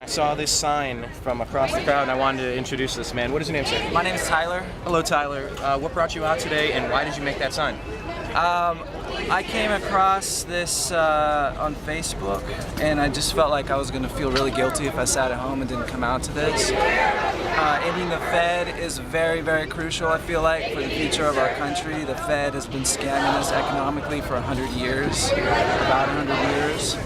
I saw this sign from across the crowd and I wanted to introduce this man. What is your name, sir? My name is Tyler. Hello, Tyler. What brought you out today and why did you make that sign? I came across this on Facebook and I just felt like I was going to feel really guilty if I sat at home and didn't come out to this. Ending the Fed is very, very crucial, I feel like, for the future of our country. The Fed has been scamming us economically for 100 years, about 100 years.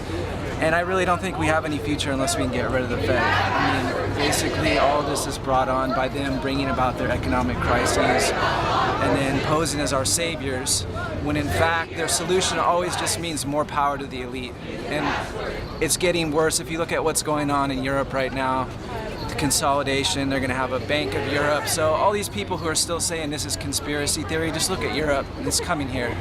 And I really don't think we have any future unless we can get rid of the Fed. I mean, basically all of this is brought on by them bringing about their economic crises and then posing as our saviors, when in fact their solution always just means more power to the elite. And it's getting worse. If you look at what's going on in Europe right now, the consolidation, they're going to have a Bank of Europe. So all these people who are still saying this is conspiracy theory, just look at Europe, it's coming here.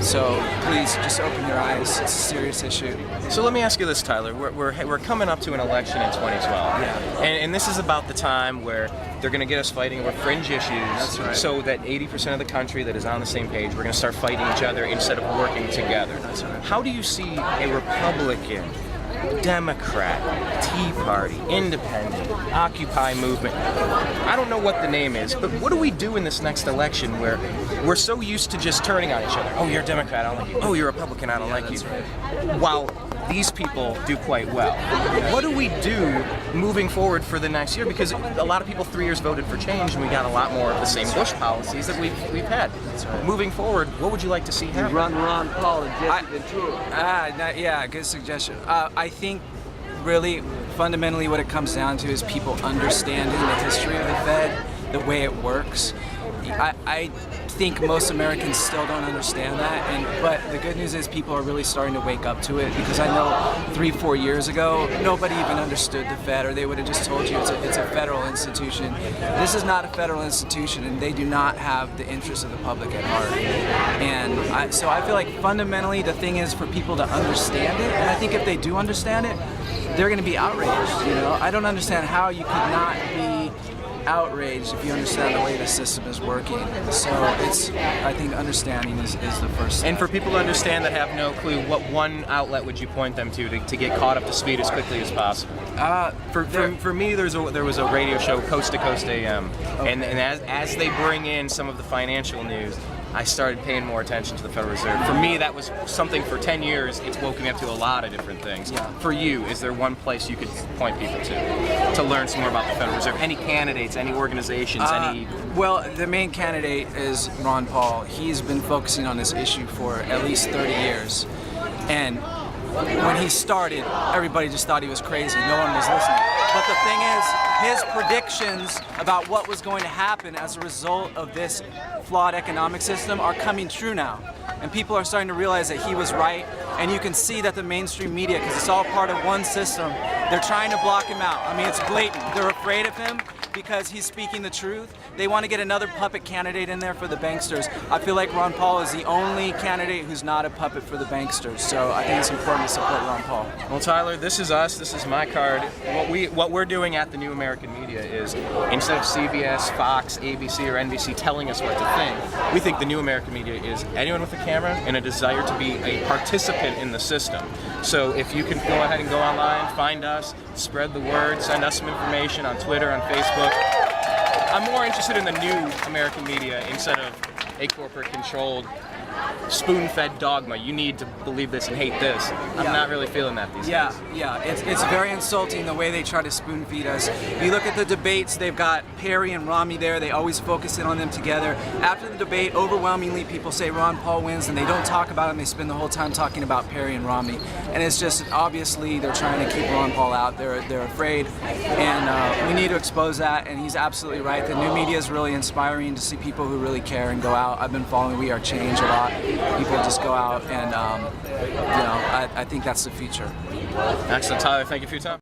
So please, just open your eyes. It's a serious issue. So let me ask you this, Tyler. We're coming up to an election in 2012. Yeah. And this is about the time where they're going to get us fighting over fringe issues. That's right. So that 80% of the country that is on the same page, we're going to start fighting each other instead of working together. That's right. How do you see a Republican, Democrat, Tea Party, Independent, Occupy movement? I don't know what the name is, but what do we do in this next election where we're so used to just turning on each other? Oh, you're a Democrat, I don't like you. Oh, you're a Republican, I don't like you. Right. While these people do quite well. What do we do moving forward for the next year? Because a lot of people 3 years voted for change and we got a lot more of the same Bush policies that we've had. That's right. Moving forward, what would you like to see happen? Ron Paul Jessie Ventura. Yeah, good suggestion. I think really fundamentally what it comes down to is people understanding the history of the Fed, the way it works. I think most Americans still don't understand that, but the good news is people are really starting to wake up to it, because I know 3-4 years ago nobody even understood the Fed, or they would have just told you it's a federal institution. This is not a federal institution, and they do not have the interests of the public at heart. And so I feel like fundamentally the thing is for people to understand it, and I think if they do understand it, they're going to be outraged. You know, I don't understand how you could not be outraged if you understand the way the system is working. So I think understanding is the first step. And for people to understand that have no clue, what one outlet would you point them to get caught up to speed as quickly as possible? For me, there was a radio show, Coast to Coast AM, okay. and as they bring in some of the financial news, I started paying more attention to the Federal Reserve. For me, that was something for 10 years. It's woken me up to a lot of different things. Yeah. For you, is there one place you could point people to learn some more about the Federal Reserve? Any candidates, any organizations, any... Well, the main candidate is Ron Paul. He's been focusing on this issue for at least 30 years. And when he started, everybody just thought he was crazy. No one was listening. But the thing is, his predictions about what was going to happen as a result of this flawed economic system are coming true now. And people are starting to realize that he was right. And you can see that the mainstream media, because it's all part of one system, they're trying to block him out. I mean, it's blatant. They're afraid of him because he's speaking the truth. They want to get another puppet candidate in there for the banksters. I feel like Ron Paul is the only candidate who's not a puppet for the banksters. So I think it's important to support Ron Paul. Well, Tyler, this is us. This is my card. What we're doing at the New American Media is, instead of CBS, Fox, ABC, or NBC telling us what to think, we think the New American Media is anyone with a camera and a desire to be a participant in the system. So if you can go ahead and go online, find us, spread the word, send us some information on Twitter, on Facebook. I'm more interested in the New American Media instead of a corporate-controlled, spoon-fed dogma. You need to believe this and hate this. I'm not really feeling that these days. Yeah, it's very insulting the way they try to spoon-feed us. You look at the debates, they've got Perry and Romney there, they always focus in on them together. After the debate, overwhelmingly people say Ron Paul wins, and they don't talk about him, they spend the whole time talking about Perry and Romney. And it's just, obviously, they're trying to keep Ron Paul out, they're afraid, and we need to expose that, and he's absolutely right. The new media is really inspiring to see people who really care and go out. I've been following We Are Change a lot. People just go out and, I think that's the future. Excellent, Tyler. Thank you for your time.